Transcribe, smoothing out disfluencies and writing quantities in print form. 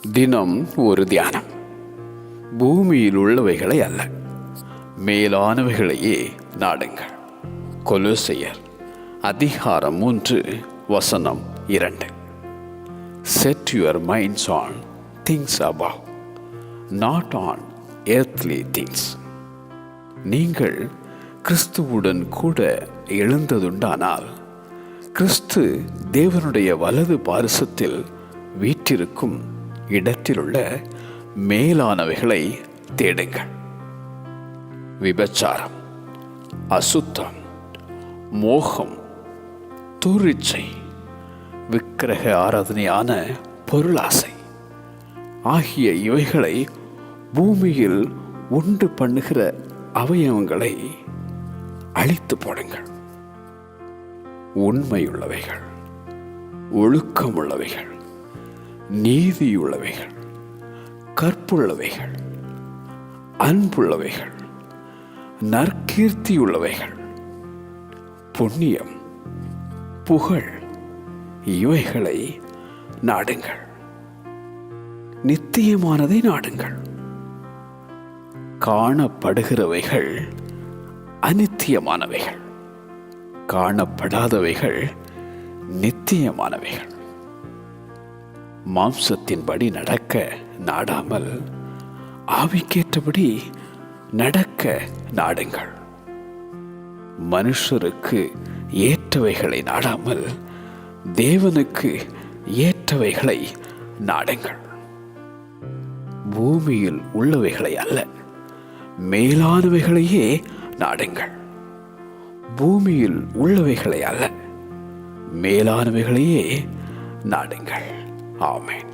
தினம் ஒரு தியானம். பூமியில் உள்ளவைகளை அல்ல, மேலானவைகளையே நாடுங்கள். கொலோசையர் அதிகாரம் 3:2. Set your minds on things above, not on earthly things. நீங்கள் கிறிஸ்துவுடன் கூட எழுந்ததுண்டானால், கிறிஸ்து தேவனுடைய வலது பாரிசத்தில் வீற்றிருக்கும் இடத்திலுள்ள மேலானவைகளை தேடுங்கள். விபச்சாரம், அசுத்தம், மோகம், தூரிச்சை, விக்கிரக ஆராதனையான பொருளாசை ஆகிய இவைகளை பூமியில் உண்டு பண்ணுகிற அவயவங்களை அழித்து போடுங்கள். உண்மையுள்ளவைகள், ஒழுக்கமுள்ளவைகள், நீதியுள்ளவைகள், கற்புள்ளவைகள், அன்புள்ளவைகள், நற்கீர்த்தியுள்ளவைகள், புண்ணியம், புகழ் இவைகளை நாடுங்கள். நித்தியமானதை நாடுங்கள். காணப்படுகிறவைகள் அநித்தியமானவைகள், காணப்படாதவைகள் நித்தியமானவைகள். மாம்சத்தின்படி நடக்க நாடாமல் ஆவிக்கேற்றபடி நடக்க நாடுங்கள். மனுஷருக்கு ஏற்றவைகளை நாடாமல் தேவனுக்கு ஏற்றவைகளை நாடுங்கள். பூமியில் உள்ளவைகளை அல்ல, மேலானவைகளையே நாடுங்கள். பூமியில் உள்ளவைகளை அல்ல, மேலானவைகளையே நாடுங்கள். ஆமென்.